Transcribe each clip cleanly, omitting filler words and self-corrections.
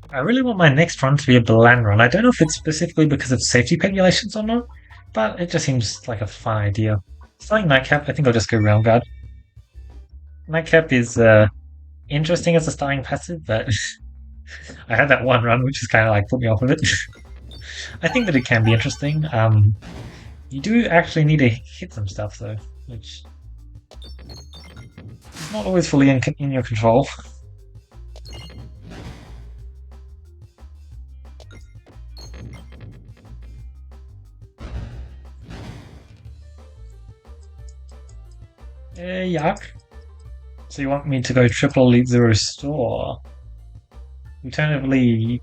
I really want my next run to be a Balan run. I don't know if it's specifically because of safety regulations or not, but it just seems like a fun idea. Starting Nightcap, I think I'll just go Realm Guard. Nightcap is interesting as a starting passive, but I had that one run which is kind of like put me off of it. I think that it can be interesting. You do actually need to hit some stuff though, which is not always fully in your control. Yuck. So you want me to go triple elite zero store? Alternatively,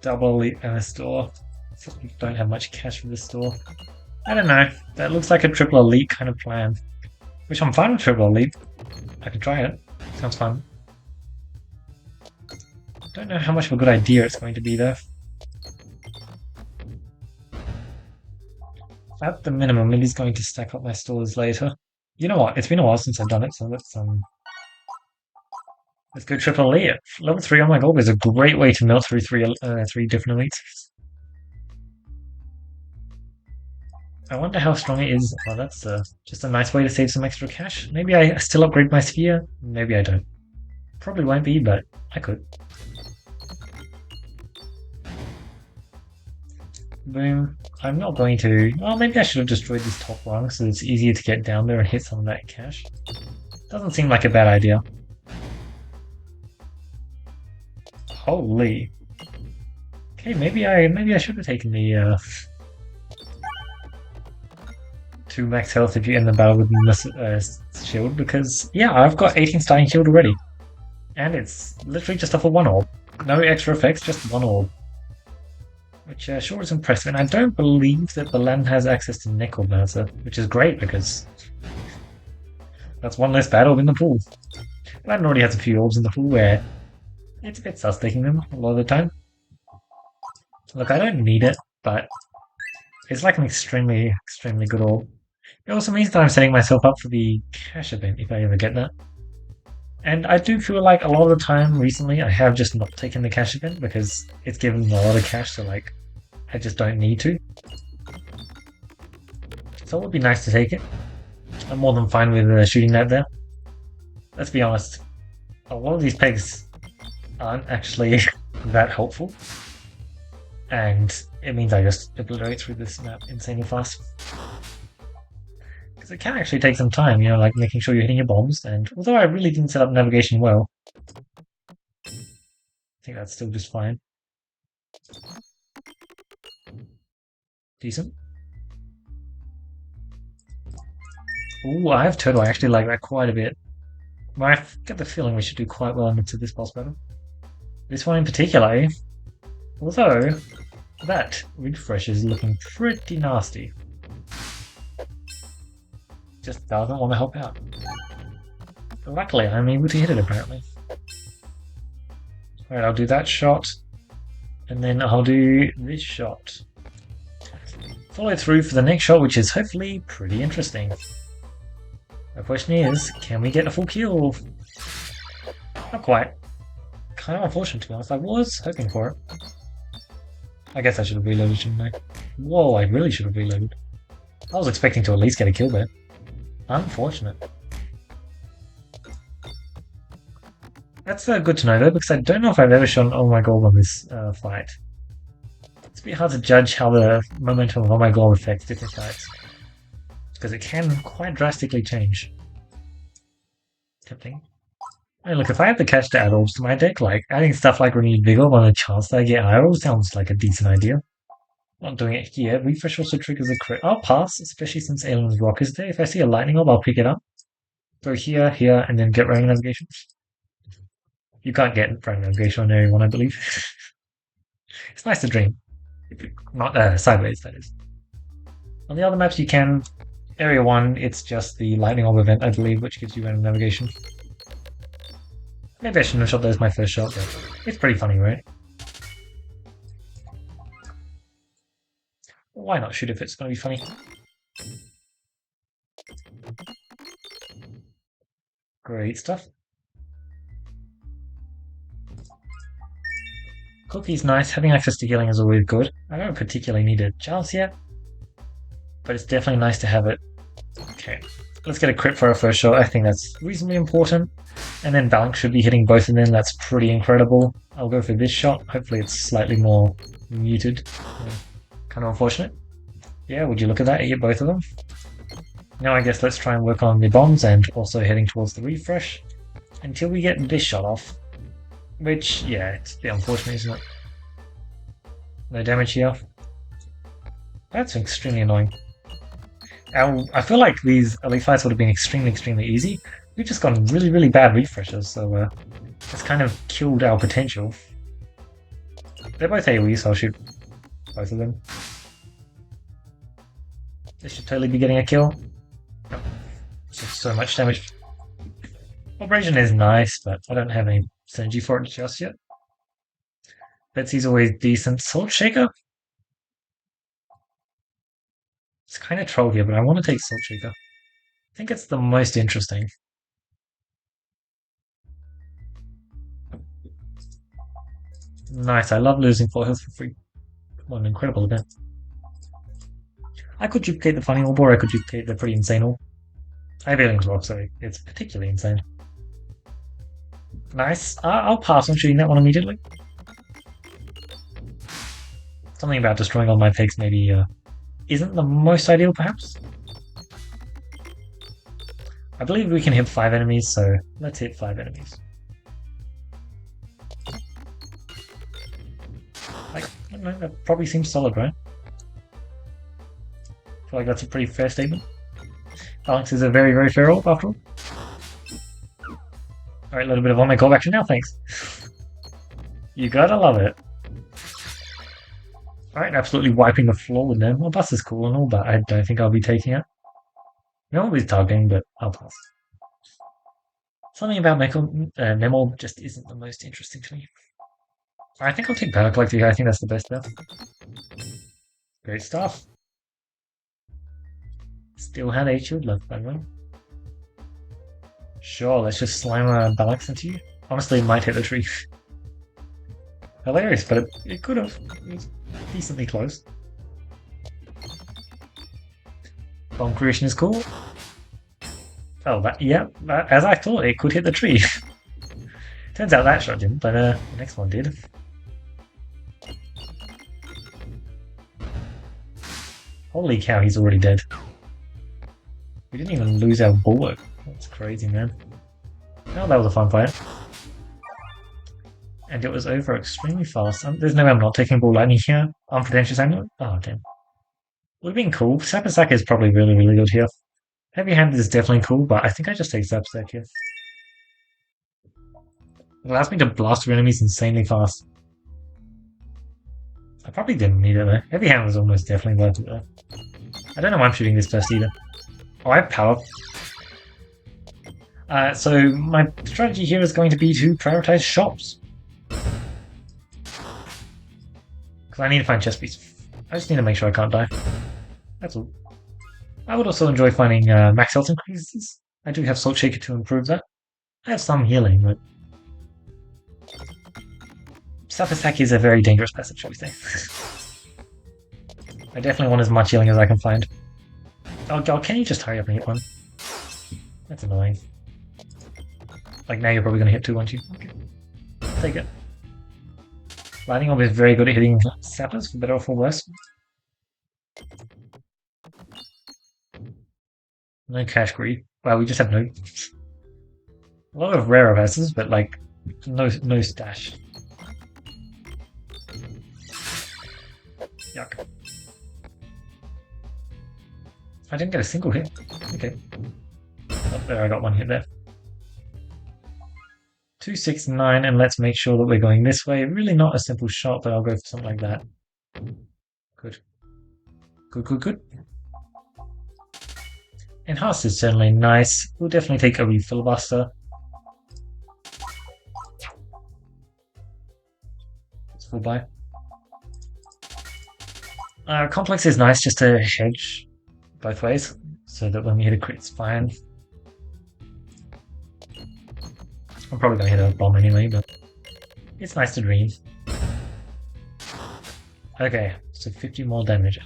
double elite and a store. Don't have much cash for the store. I don't know. That looks like a triple elite kind of plan. Which I'm fine with triple elite. I could try it. Sounds fun. Don't know how much of a good idea it's going to be though. At the minimum, it is going to stack up my stores later. You know what? It's been a while since I've done it, so let's go triple elite. Level 3 on my gold is a great way to melt through three different elites. I wonder how strong it is. Oh, that's just a nice way to save some extra cash. Maybe I still upgrade my sphere. Maybe I don't. Probably won't be, but I could. Boom. I'm not going to... Well, maybe I should have destroyed this top rung so it's easier to get down there and hit some of that cash. Doesn't seem like a bad idea. Holy. Okay, maybe I should have taken the 2 max health if you end the battle with shield because yeah, I've got 18 starting shield already. And it's literally just off of 1 orb. No extra effects, just 1 orb. Which sure is impressive, and I don't believe that Balan has access to Necromancer, which is great because that's one less bad orb in the pool. Balan already has a few orbs in the pool where it's a bit sus taking them a lot of the time. Look, I don't need it, but it's like an extremely good orb. It also means that I'm setting myself up for the cash event if I ever get that. And I do feel like a lot of the time recently I have just not taken the cash event because it's given me a lot of cash, so like I just don't need to. So it would be nice to take it. I'm more than fine with shooting that there. Let's be honest, a lot of these pegs aren't actually that helpful. And it means I just obliterate through this map insanely fast. Because it can actually take some time, like making sure you're hitting your bombs. And although I really didn't set up navigation well, I think that's still just fine. Decent. Ooh, I have turtle. I actually like that quite a bit. Well, I get the feeling we should do quite well into this boss battle. This one in particular, eh? Although, that refresh is looking pretty nasty. Just doesn't want to help out. But luckily, I'm able to hit it apparently. Alright, I'll do that shot. And then I'll do this shot. Follow through for the next shot, which is hopefully pretty interesting. The question is, can we get a full kill? Not quite. Kind of unfortunate to be honest. I was hoping for it. I guess I should have reloaded, shouldn't I? Whoa, I really should have reloaded. I was expecting to at least get a kill there. Unfortunate. That's good to know though, because I don't know if I've ever shown Oh My Gold on this fight. It's a bit hard to judge how the momentum of Oh My Gold affects different fights. Because it can quite drastically change. Tempting. I mean, look, if I have the cash to add orbs to my deck, like adding stuff like Renewed Vigor on the chance that I get high orbs sounds like a decent idea. Not doing it here. Refresh also triggers a crit. I'll pass, especially since Alien's Rock is there. If I see a lightning orb, I'll pick it up. Go here, here, and then get random navigation. You can't get random navigation on area 1, I believe. It's nice to dream. Not sideways, that is. On the other maps, you can. Area 1, it's just the lightning orb event, I believe, which gives you random navigation. Maybe I shouldn't have shot that as my first shot, but it's pretty funny, right? Why not shoot if it's going to be funny? Great stuff. Cookie's nice. Having access to healing is always good. I don't particularly need a chance yet, but it's definitely nice to have it. Okay, let's get a crit for our first shot. I think that's reasonably important. And then Balance should be hitting both of them. That's pretty incredible. I'll go for this shot. Hopefully it's slightly more muted. Kind of unfortunate. Yeah, would you look at that? Hit both of them. Now I guess let's try and work on the bombs and also heading towards the refresh until we get this shot off. Which, yeah, it's a bit unfortunate, isn't it? No damage here. That's extremely annoying. I feel like these elite fights would have been extremely easy. We've just gotten really bad refreshes, so it's kind of killed our potential. They're both AoE, so I'll shoot both of them. This should totally be getting a kill. Oh, so much damage. Abrasion is nice, but I don't have any synergy for it just yet. Betsy's always decent. Salt Shaker? It's kind of troll here, but I want to take Salt Shaker. I think it's the most interesting. Nice, I love losing 4 health for free. What an incredible event. I could duplicate the funny orb, or I could duplicate the pretty insane orb. I have Peglin as well, so it's particularly insane. Nice. I'll pass on shooting that one immediately. Something about destroying all my pegs maybe isn't the most ideal, perhaps. I believe we can hit 5 enemies, so let's hit 5 enemies. Like, I don't know, that probably seems solid, right? I feel like that's a pretty fair statement. Alex is a very fair orb, after all. Alright, a little bit of on-my call action now, thanks. You gotta love it. Alright, absolutely wiping the floor with them. Well, bus is cool and all, but I don't think I'll be taking it. No one was targeting, but I'll pass. Something about Memorb just isn't the most interesting to me. I think I'll take Battle Collector here. I think that's the best bet. Great stuff. Still had 8 shield left, by the way. Sure, let's just slam a Balance into you. Honestly, it might hit the tree. Hilarious, but it could have. It was decently close. Bomb creation is cool. Oh, as I thought, it could hit the tree. Turns out that shot didn't, but the next one did. Holy cow, he's already dead. We didn't even lose our bullet. That's crazy, man. Oh, that was a fun fight. And it was over extremely fast. There's no way I'm not taking Ball Lightning here. Unpretentious Amulet? Oh, damn. Would have been cool. Sappersack is probably really good here. Heavy Hand is definitely cool, but I think I just take Sappersack here. It allows me to blast through enemies insanely fast. I probably didn't need it though. Heavy Hand was almost definitely worth it though. I don't know why I'm shooting this first either. Oh, I have power. So my strategy here is going to be to prioritize shops. Because I need to find chest piece. I just need to make sure I can't die. That's all. I would also enjoy finding max health increases. I do have Salt Shaker to improve that. I have some healing, but Sappersack is a very dangerous passive, shall we say. I definitely want as much healing as I can find. Oh god, can you just hurry up and hit one? That's annoying. Like now you're probably going to hit 2, aren't you? Okay. Take it. Lightning Orb is very good at hitting sappers, for better or for worse. No cash greed. Well, we just have no... A lot of rare passes, but like, no stash. Yuck. I didn't get a single hit. Okay. Oh, there, I got one hit there. 269, and let's make sure that we're going this way. Really not a simple shot, but I'll go for something like that. Good. Good. Enhanced is certainly nice. We'll definitely take a refilibuster. It's full buy. Complex is nice just to hedge both ways, so that when we hit a crit, it's fine. I'm probably going to hit a bomb anyway, but it's nice to dream. Okay, so 50 more damage.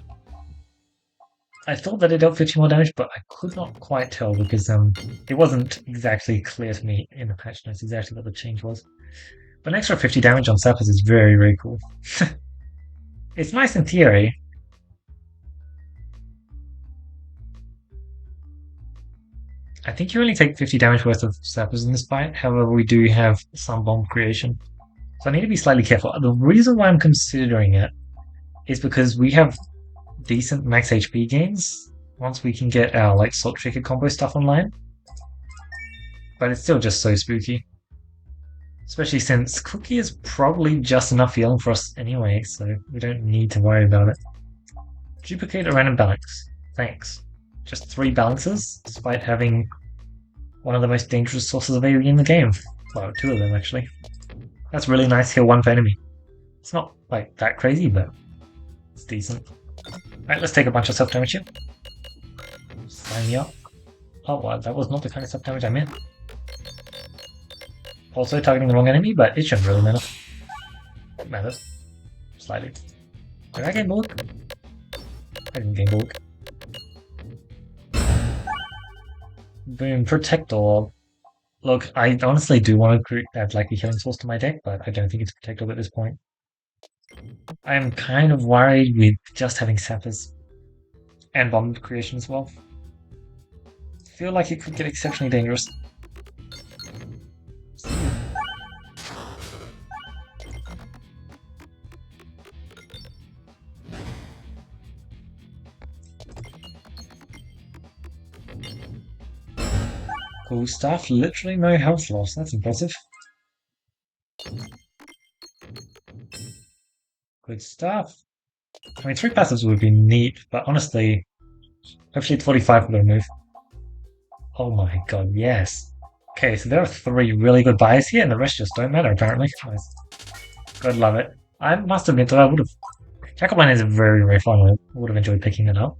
I thought that it dealt 50 more damage, but I could not quite tell because it wasn't exactly clear to me in the patch notes exactly what the change was. But an extra 50 damage on Sappers is very, very cool. It's nice in theory. I think you only take 50 damage worth of Sappers in this fight, however we do have some bomb creation. So I need to be slightly careful. The reason why I'm considering it is because we have decent max HP gains once we can get our like Salt Shaker combo stuff online. But it's still just so spooky. Especially since Cookie is probably just enough healing for us anyway, so we don't need to worry about it. Duplicate a random balance. Thanks. Just 3 balances, despite having one of the most dangerous sources of AoE in the game. Well, 2 of them actually. That's really nice, heal 1 per enemy. It's not like that crazy, but it's decent. Alright, let's take a bunch of self-damage here. Sign me up. Oh wow, that was not the kind of self-damage I meant. Also targeting the wrong enemy, but it shouldn't really matter. It matters. Slightly. Did I gain bulk? I didn't gain bulk. Boom, Protector. Look, I honestly do want to add like a healing source to my deck, but I don't think it's Protector at this point. I'm kind of worried with just having Sappers. And bomb creation as well. I feel like it could get exceptionally dangerous. Cool stuff, literally no health loss, that's impressive. Good stuff. I mean, 3 passives would be neat, but honestly, hopefully it's 45 for the move. Oh my god, yes. Okay, so there are 3 really good buys here, and the rest just don't matter, apparently. Nice. God love it. I must admit that I would have... Shock Orbsorber is very, very fun. I would have enjoyed picking it up.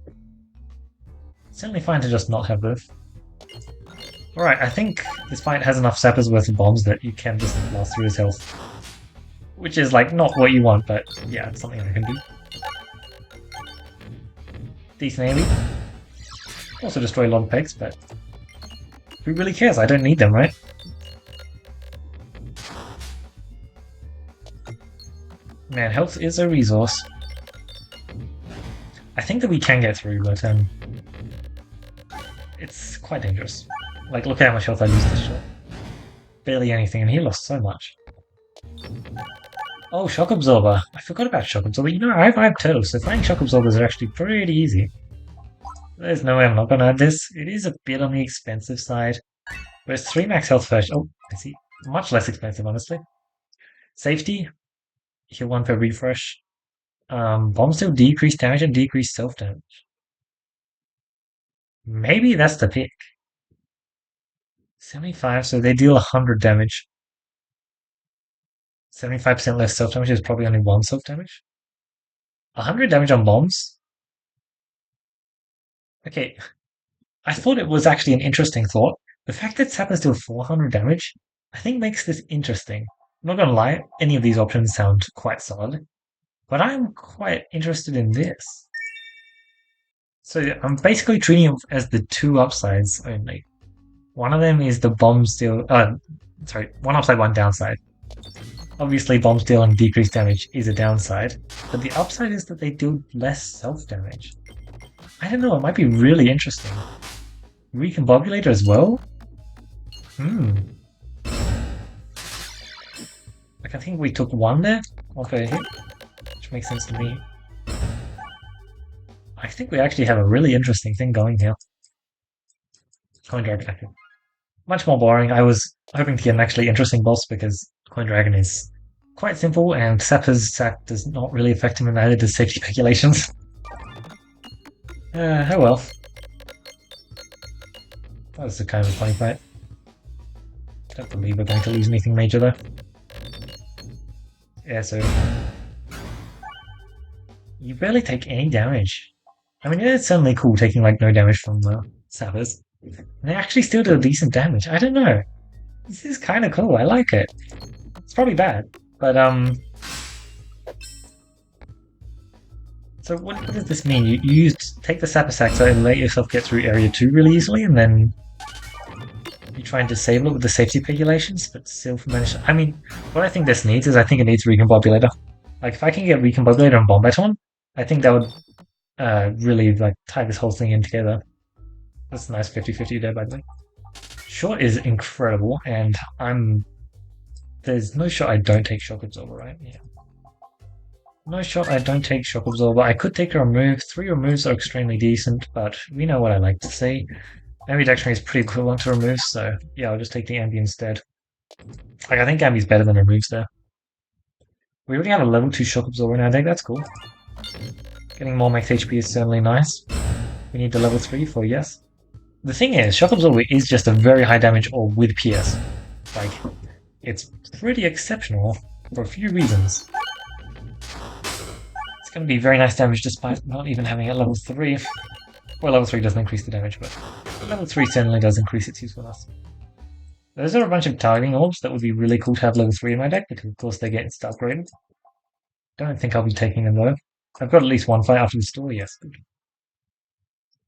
Certainly fine to just not have both. Alright, I think this fight has enough Sappers worth of bombs that you can just blast through his health. Which is, like, not what you want, but yeah, it's something I can do. Decent AoE. Also destroy a lot of pegs, but who really cares? I don't need them, right? Man, health is a resource. I think that we can get through, but it's quite dangerous. Like, look at how much health I lose this shot. Barely anything, and he lost so much. Oh, Shock Orbsorber. I forgot about Shock Orbsorber. You know, I have turtles, so finding Shock Orbsorbers are actually pretty easy. There's no way I'm not gonna add this. It is a bit on the expensive side. But it's 3 max health first. Oh, I see. Much less expensive, honestly. Safety. Heal 1 per refresh. Bombs still decrease damage and decrease self-damage. Maybe that's the pick. 75, so they deal 100 damage. 75% less self-damage is probably only 1 self-damage. 100 damage on bombs? Okay, I thought it was actually an interesting thought. The fact that Sappers deal 400 damage, I think makes this interesting. I'm not gonna lie, any of these options sound quite solid. But I'm quite interested in this. So I'm basically treating it as the 2 upsides only. One of them is the bomb steal. Sorry, 1 upside, 1 downside. Obviously, bomb steal and decreased damage is a downside, but the upside is that they do less self-damage. I don't know, it might be really interesting. Recombobulator as well? Like, I think we took 1 there, 1 per hit, which makes sense to me. I think we actually have a really interesting thing going here. Coin Dragon active. Much more boring. I was hoping to get an actually interesting boss because Coin Dragon is quite simple and Sapper's sack does not really affect him, and neither does safety speculations. Oh well. That was a kind of a funny fight. Don't believe we're going to lose anything major though. Yeah, so... You barely take any damage. I mean, it's certainly cool taking like no damage from Sappers. They actually still do decent damage. I don't know. This is kind of cool. I like it. It's probably bad, but So what does this mean? You take the Sapper Saxo and let yourself get through Area 2 really easily, and then you try and disable it with the safety regulations, but still manage to... I mean, what I think this needs is I think it needs Recombobulator. Like, if I can get Recombobulator and Bombaton, I think that would really, like, tie this whole thing in together. That's a nice 50-50 there, by the way. Short is incredible, and there's no shot I don't take Shock Absorber, right? Yeah. No shot I don't take Shock Absorber. I could take a remove. 3 removes are extremely decent, but we know what I like to see. Ambidextrine is pretty equivalent to removes, so yeah, I'll just take the Ambi instead. Like, I think Ambi's better than removes there. We already have a level 2 Shock Absorber in our deck, that's cool. Getting more max HP is certainly nice. We need the level 3 for yes. The thing is, Shock Absorber is just a very high damage orb with PS. Like, it's pretty exceptional for a few reasons. It's going to be very nice damage despite not even having it at level 3. Well, level 3 doesn't increase the damage, but level 3 certainly does increase its usefulness. Those are a bunch of targeting orbs that would be really cool to have level 3 in my deck, because of course they get insta upgraded. Don't think I'll be taking them though. I've got at least one fight after the store, yes.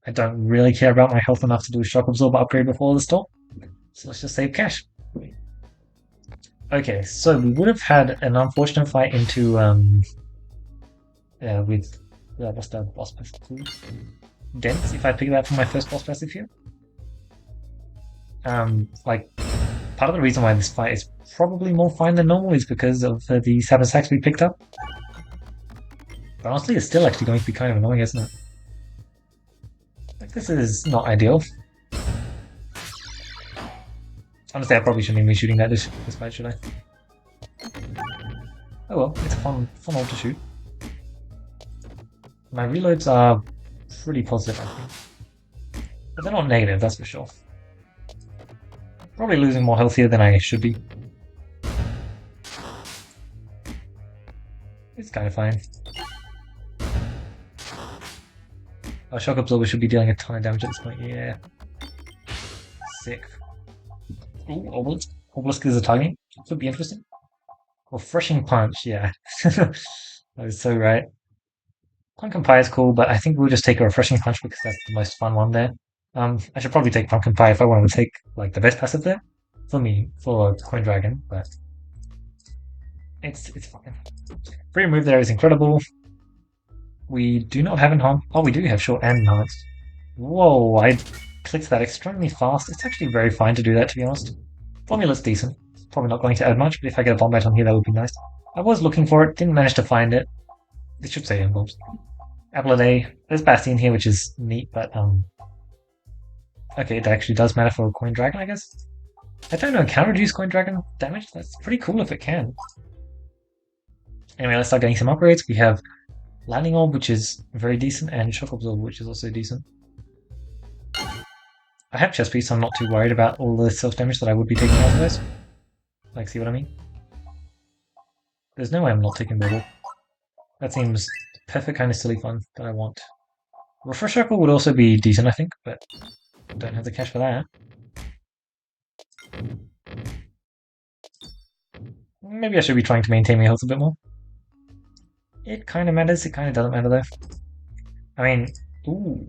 I don't really care about my health enough to do a Shock Absorber upgrade before the store, so let's just save cash. Okay, so we would have had an unfortunate fight into, with, what's the boss passive called? Dense, if I pick that for my first boss passive here. Like, part of the reason why this fight is probably more fine than normal is because of the Sapper Sax we picked up. But honestly, it's still actually going to be kind of annoying, isn't it? Like, this is not ideal. Honestly, I probably shouldn't even be shooting that this fight, should I? Oh well, it's a fun orb to shoot. My reloads are pretty positive, I think. But they're not negative, that's for sure. Probably losing more health here than I should be. It's kind of fine. Our Shock Absorber should be dealing a ton of damage at this point, yeah. Sick. Ooh, Obelisk. Obelisk is a target. Could be interesting. Refreshing Punch, yeah. That was so right. Pumpkin Pie is cool, but I think we'll just take a Refreshing Punch because that's the most fun one there. I should probably take Pumpkin Pie if I want to take like the best passive there. For me, for Coin Dragon, but it's fine. Free move there is incredible. We do not have Enhance. Oh, we do have Short and Enhanced. Whoa, I clicked that extremely fast. It's actually very fine to do that, to be honest. Formula's decent. Probably not going to add much, but if I get a Bomb Bat on here, that would be nice. I was looking for it, didn't manage to find it. It should say Bombs. Apple a Day. There's Bastion here, which is neat, but okay, it actually does matter for a Coin Dragon, I guess. I don't know, can reduce Coin Dragon damage? That's pretty cool if it can. Anyway, let's start getting some upgrades. We have Lightning Orb, which is very decent, and Shock Absorber, which is also decent. I have Chest Piece, so I'm not too worried about all the self-damage that I would be taking out of those. Like, see what I mean? There's no way I'm not taking Bubble. That seems perfect kind of silly fun that I want. Refresh Circle would also be decent, I think, but I don't have the cash for that. Maybe I should be trying to maintain my health a bit more. It kind of matters, it kind of doesn't matter though. I mean, ooh,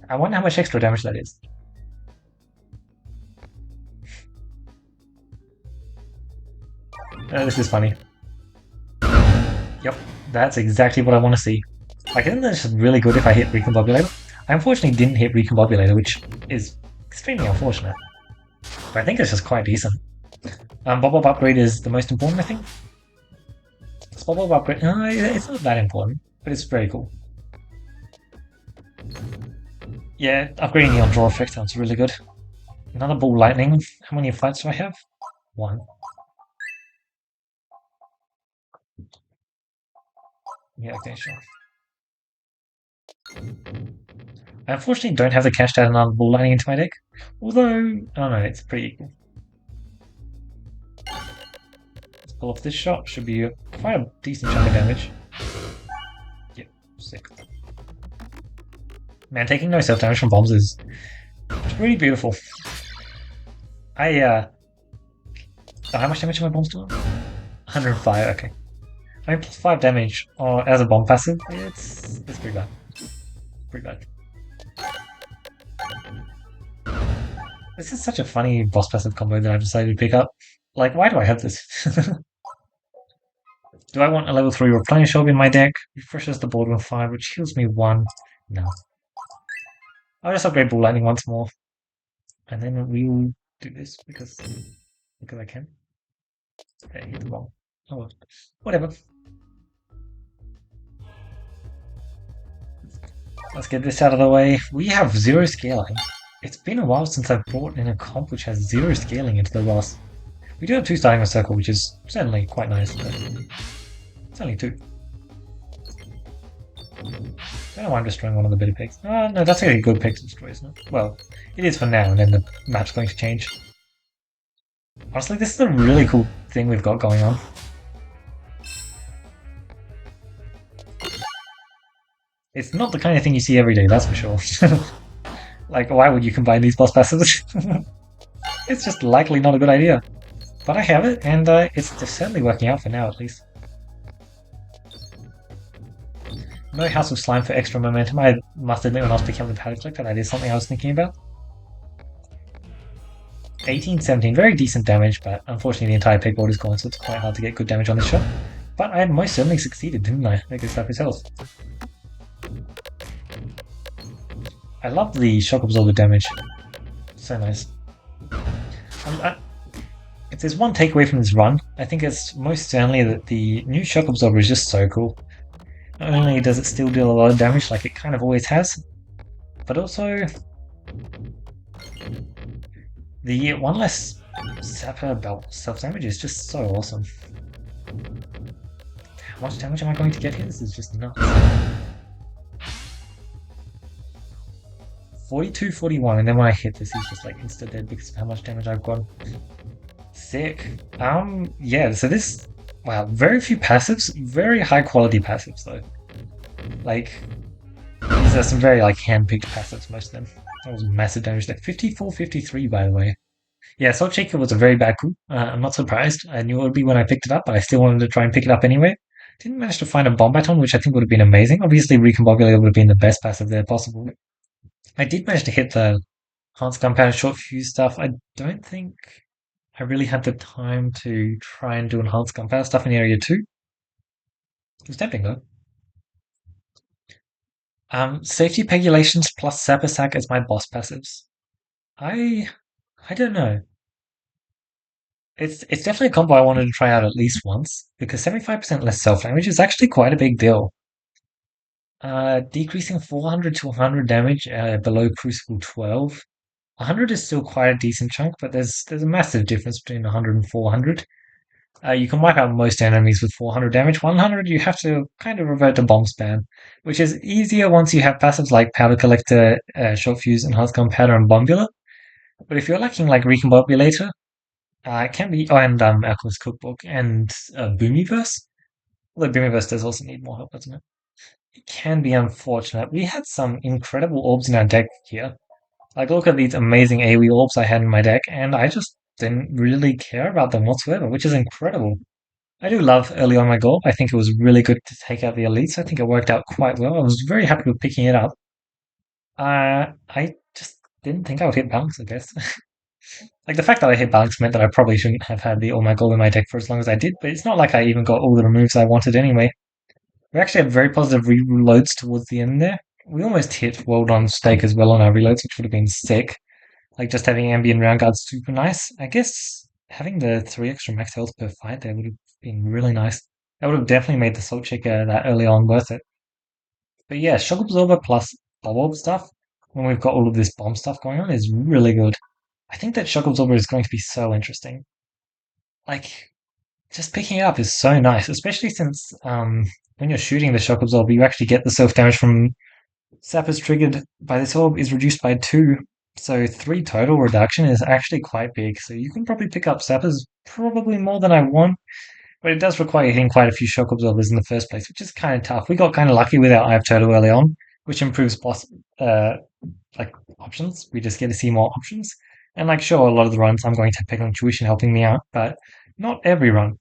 I wonder how much extra damage that is. This is funny. Yep, that's exactly what I want to see. Like, isn't this really good if I hit Recombobulator? I unfortunately didn't hit Recombobulator, which is extremely unfortunate. But I think it's just quite decent. Bob upgrade is the most important, I think. Bob upgrade, it's not that important, but it's very cool. Yeah, upgrading the on-draw effect sounds really good. Another Ball Lightning. How many fights do I have? 1. Yeah, okay, sure. I unfortunately don't have the cash to add another Ball Lightning into my deck. Although, oh no, it's pretty equal. Let's pull off this shot. Should be quite a decent chunk of damage. Yep, sick. Man, taking no self-damage from bombs is really beautiful. Oh, how much damage are my bombs doing? 105, okay. I mean, plus 5 damage as a bomb passive, it's pretty bad. Pretty bad. This is such a funny boss passive combo that I've decided to pick up. Like, why do I have this? Do I want a level 3 Replenish Orb in my deck? Refreshes the board with 5, which heals me 1. No. I'll just upgrade Bull Lightning once more. And then we'll do this because I can. Okay, hit the bomb. Oh well. Whatever. Let's get this out of the way. We have 0 scaling. It's been a while since I've brought in a comp which has 0 scaling into the boss. We do have 2 starting with Circle, which is certainly quite nice, but it's only 2. I don't know why I'm destroying one of the better picks. No, that's a good pick to destroy, isn't it? Well, it is for now, and then the map's going to change. Honestly, this is a really cool thing we've got going on. It's not the kind of thing you see every day, that's for sure. Like, why would you combine these boss passives? It's just likely not a good idea. But I have it, and it's certainly working out for now, at least. No House of Slime for extra momentum. I must admit, when I was picking up the Powder Collector, that is something I was thinking about. 18-17, very decent damage, but unfortunately the entire peg board is gone, so it's quite hard to get good damage on this shot. But I most certainly succeeded, didn't I? I guess that his health. I love the Shock Absorber damage. So nice. If there's one takeaway from this run, I think it's most certainly that the new Shock Absorber is just so cool. Not only does it still deal a lot of damage like it kind of always has, but also the one less Sapper belt self-damage is just so awesome. How much damage am I going to get here? This is just nuts. 42, 41, and then when I hit this, he's just like insta dead because of how much damage I've got. Sick. Yeah, so this, wow, very few passives, very high quality passives though. Like, these are some very like hand-picked passives, most of them. That was massive damage there. 54, 53 by the way. Yeah, Salt Shaker was a very bad coup. I'm not surprised. I knew it would be when I picked it up, but I still wanted to try and pick it up anyway. Didn't manage to find a Bomb Baton, which I think would have been amazing. Obviously, Recombobulator would have been the best passive there possible. I did manage to hit the Enhanced Gunpowder Short Fuse stuff. I don't think I really had the time to try and do Enhanced Gunpowder stuff in Area 2. It was tempting though. Safety Pegulations plus Sapper Sack as my boss passives. I don't know. It's definitely a combo I wanted to try out at least once, because 75% less self-damage is actually quite a big deal. Decreasing 400 to 100 damage below Crucible 12. 100 is still quite a decent chunk, but there's a massive difference between 100 and 400. You can wipe out most enemies with 400 damage. 100, you have to kind of revert to Bomb Spam, which is easier once you have passives like Powder Collector, Short Fuse, Enhanced Gunpowder, and Bombula. But if you're lacking like Recombobulator, it can be, oh, and Alchemist Cookbook, and Boomyverse. Although Boomyverse does also need more help, doesn't it? It can be unfortunate. We had some incredible orbs in our deck here. Like, look at these amazing AoE orbs I had in my deck, and I just didn't really care about them whatsoever, which is incredible. I do love early on my goal. I think it was really good to take out the elites. I think it worked out quite well. I was very happy with picking it up. I just didn't think I would hit balance, I guess. Like, the fact that I hit balance meant that I probably shouldn't have had the all my gold in my deck for as long as I did, but it's not like I even got all the removes I wanted anyway. We actually had very positive reloads towards the end there. We almost hit World on Stake as well on our reloads, which would have been sick. Like, just having ambient round guards super nice. I guess having the 3 extra max health per fight there would have been really nice. That would have definitely made the Salt Shaker that early on worth it. But yeah, Shock Absorber plus Blob Orb stuff, when we've got all of this bomb stuff going on, is really good. I think that Shock Absorber is going to be so interesting. Like, just picking it up is so nice, especially since when you're shooting the Shock Absorber, you actually get the self-damage from Sappers triggered by this orb is reduced by 2, so 3 total reduction is actually quite big. So you can probably pick up Sappers probably more than I want, but it does require hitting quite a few Shock Absorbers in the first place, which is kind of tough. We got kind of lucky with our Eye of Turtle early on, which improves boss like options. We just get to see more options. And like, sure, a lot of the runs I'm going to pick on Tuition helping me out, but not every run.